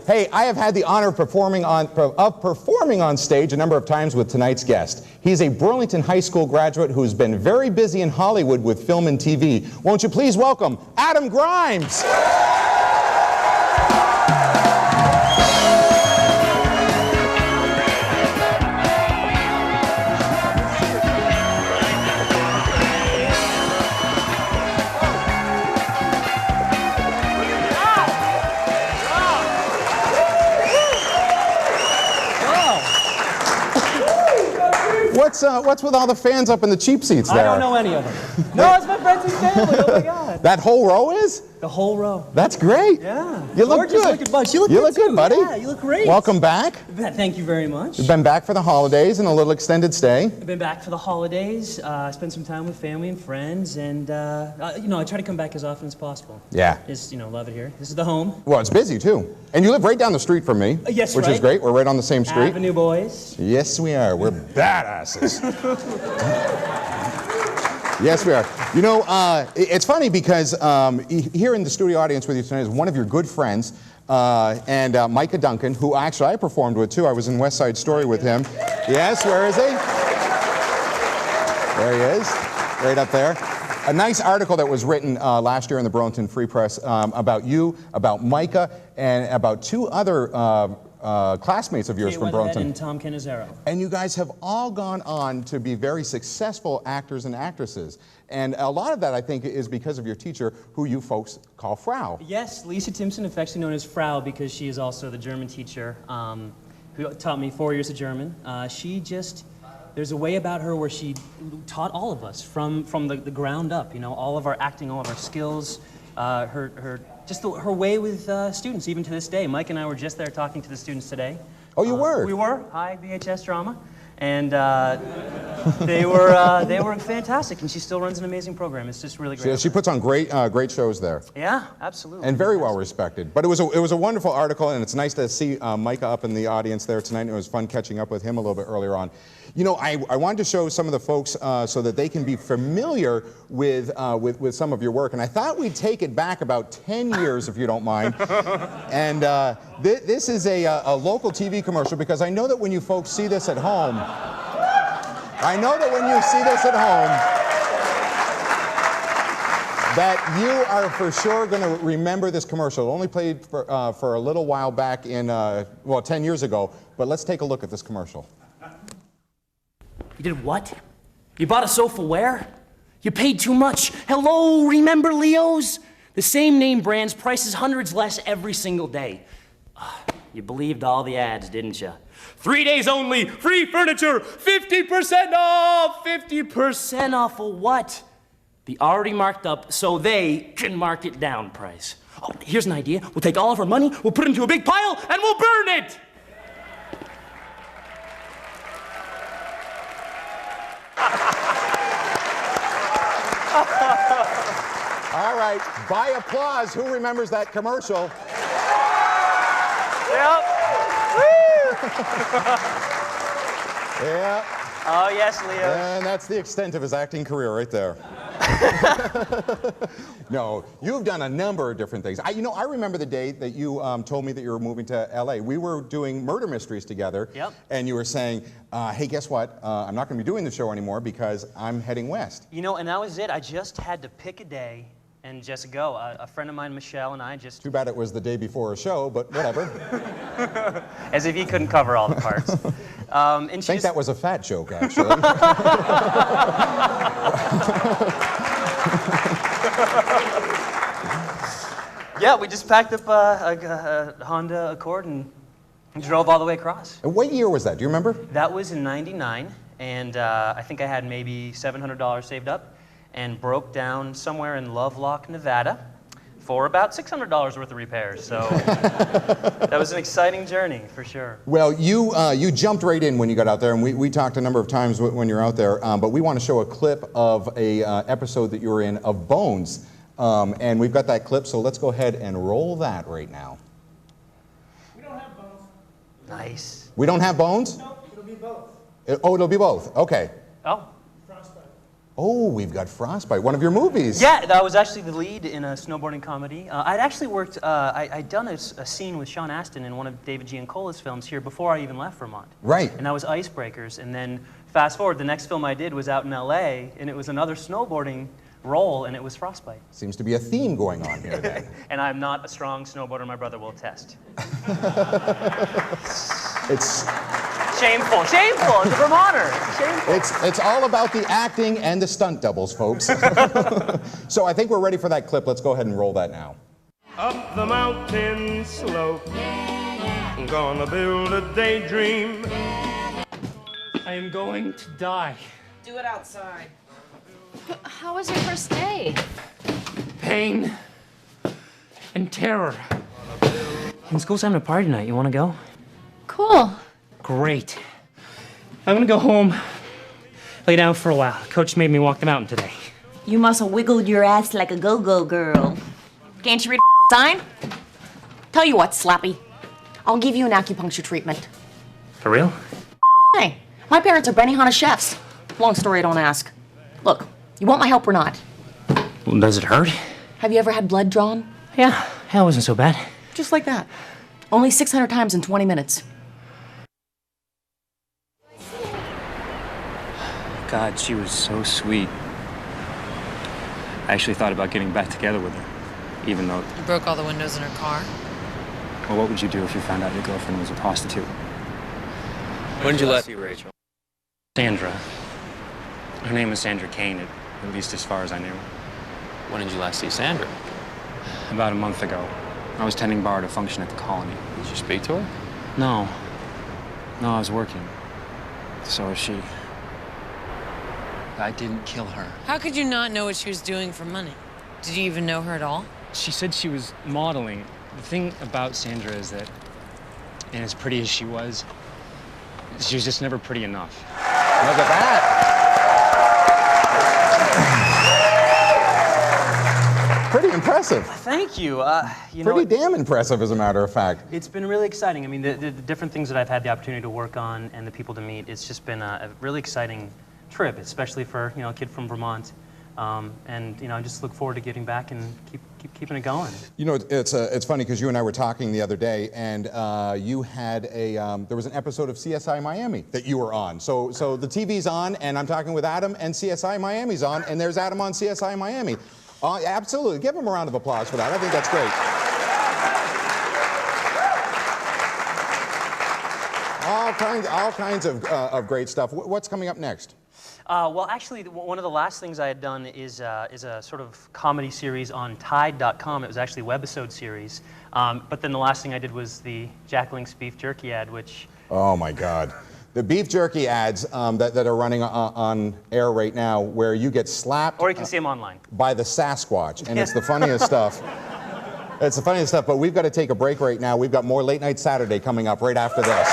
Hey, I have had the honor of performing on stage a number of times with tonight's guest. He's a Burlington High School graduate who's been very busy in Hollywood with film and TV. Won't you please welcome Adam Grimes? What's with all the fans up in the cheap seats there? I don't know any of them. No, it's my friends and family. Oh my God. That whole row is? The whole row. That's great. Yeah. You look good. Looking bunch. You look good, buddy. Yeah, you look great. Welcome back. Thank you very much. You've been back for the holidays and a little extended stay. I've been back for the holidays. Spent some time with family and friends, and you know, I try to come back as often as possible. Yeah. Just love it here. This is the home. Well, it's busy too, and you live right down the street from me. Yes, which is great. We're right on the same street. Avenue boys. Yes, we are. We're badasses. Yes, we are. You know, it's funny because here in the studio audience with you tonight is one of your good friends, and Micah Duncan, who actually I performed with too. I was in West Side Story with him. Yes, where is he? There he is, right up there. A nice article that was written last year in the Burlington Free Press about you, about Micah, and about two other classmates of yours from Burlington. And Tom Cannizzaro. And you guys have all gone on to be very successful actors and actresses. And a lot of that, I think, is because of your teacher, who you folks call Frau. Yes, Lisa Timpson, affectionately known as Frau, because she is also the German teacher who taught me 4 years of German. There's a way about her where she taught all of us from the ground up, all of our acting, all of our skills, her way with students, even to this day. Mike and I were just there talking to the students today. Oh, you were? We were. Hi, BHS Drama. And they were fantastic, and she still runs an amazing program. It's just really great. She puts on great shows there. Yeah, absolutely. And very well respected. But it was a wonderful article, and it's nice to see Micah up in the audience there tonight. And it was fun catching up with him a little bit earlier on. You know, I wanted to show some of the folks so that they can be familiar with some of your work. And I thought we'd take it back about 10 years, if you don't mind. And this is a local TV commercial, because I know that when you folks see this at home, that you are for sure going to remember this commercial. It only played for a little while back in, 10 years ago. But let's take a look at this commercial. You did what? You bought a sofa where? You paid too much. Hello, remember Leo's? The same name brands, prices hundreds less every single day. You believed all the ads, didn't you? 3 days only, free furniture, 50% off! 50% off of what? The already marked up so they can mark it down price. Oh, here's an idea. We'll take all of our money, we'll put it into a big pile, and we'll burn it! All right, by applause, who remembers that commercial? Yep. Yeah. Oh, yes, Leo. And that's the extent of his acting career right there. No, you've done a number of different things. I remember the day that you told me that you were moving to LA. We were doing murder mysteries together. Yep. And you were saying, hey, guess what? I'm not going to be doing the show anymore because I'm heading west. And that was it. I just had to pick a day and just go. A friend of mine, Michelle, and I just... Too bad it was the day before a show, but whatever. As if he couldn't cover all the parts. I think that was a fat joke, actually. Yeah, we just packed up a Honda Accord and drove all the way across. And what year was that? Do you remember? That was in '99, and I think I had maybe $700 saved up, and broke down somewhere in Lovelock, Nevada, for about $600 worth of repairs. So that was an exciting journey, for sure. Well, you jumped right in when you got out there, and we talked a number of times when you're out there, but we want to show a clip of a episode that you were in of Bones. And we've got that clip, so let's go ahead and roll that right now. We don't have bones. Nice. We don't have bones? No, it'll be both. It'll be both. Okay. Oh. Frostbite. Oh, we've got Frostbite, one of your movies. Yeah, I was actually the lead in a snowboarding comedy. I'd actually worked, I'd done a scene with Sean Astin in one of David Giancola's films here before I even left Vermont. Right. And that was Icebreakers. And then fast forward, the next film I did was out in LA, and it was another snowboarding role, and it was Frostbite. Seems to be a theme going on here then. And I'm not a strong snowboarder, my brother will attest. It's Shameful, shameful, it's a Vermonter, it's shameful. it's all about the acting and the stunt doubles, folks. So I think we're ready for that clip. Let's go ahead and roll that now. Up the mountain slope, I'm gonna build a daydream. I am going to die. Do it outside. But how was your first day? Pain and terror. And school's having a party tonight. You want to go? Cool. Great. I'm gonna go home, lay down for a while. Coach made me walk the mountain today. You must have wiggled your ass like a go-go girl. Can't you read a sign? Tell you what, Slappy. I'll give you an acupuncture treatment. For real? Hey, my parents are Benihana chefs. Long story, don't ask. Look, you want my help or not? Well, does it hurt? Have you ever had blood drawn? Yeah, that wasn't so bad. Just like that. Only 600 times in 20 minutes. God, she was so sweet. I actually thought about getting back together with her, even though... You broke all the windows in her car? Well, what would you do if you found out your girlfriend was a prostitute? When did you last see Rachel? Sandra. Her name was Sandra Kane, at least as far as I knew. When did you last see Sandra? About a month ago. I was tending bar at a function at the Colony. Did you speak to her? No. No, I was working. So was she. I didn't kill her. How could you not know what she was doing for money? Did you even know her at all? She said she was modeling. The thing about Sandra is that, and as pretty as she was just never pretty enough. Look at that. Pretty impressive. Thank you. You know, Pretty damn impressive, as a matter of fact. it's been really exciting. I mean, the different things that I've had the opportunity to work on and the people to meet, it's just been a really exciting trip, especially for, you know, a kid from Vermont. And, you know, I just look forward to getting back and keeping it going. You know, it's funny because you and I were talking the other day, and you had there was an episode of CSI Miami that you were on. So the TV's on, and I'm talking with Adam, and CSI Miami's on, and there's Adam on CSI Miami. Absolutely, give him a round of applause for that. I think that's great. All kinds of great stuff. What's coming up next? Well, actually, one of the last things I had done is a sort of comedy series on Tide.com. It was actually a webisode series. But then the last thing I did was the Jack Link's beef jerky ad, which... Oh, my God. The beef jerky ads that are running on air right now, where you get slapped... Or you can see them online. ...by the Sasquatch, and it's the funniest stuff. It's the funniest stuff, but we've got to take a break right now. We've got more Late Night Saturday coming up right after this.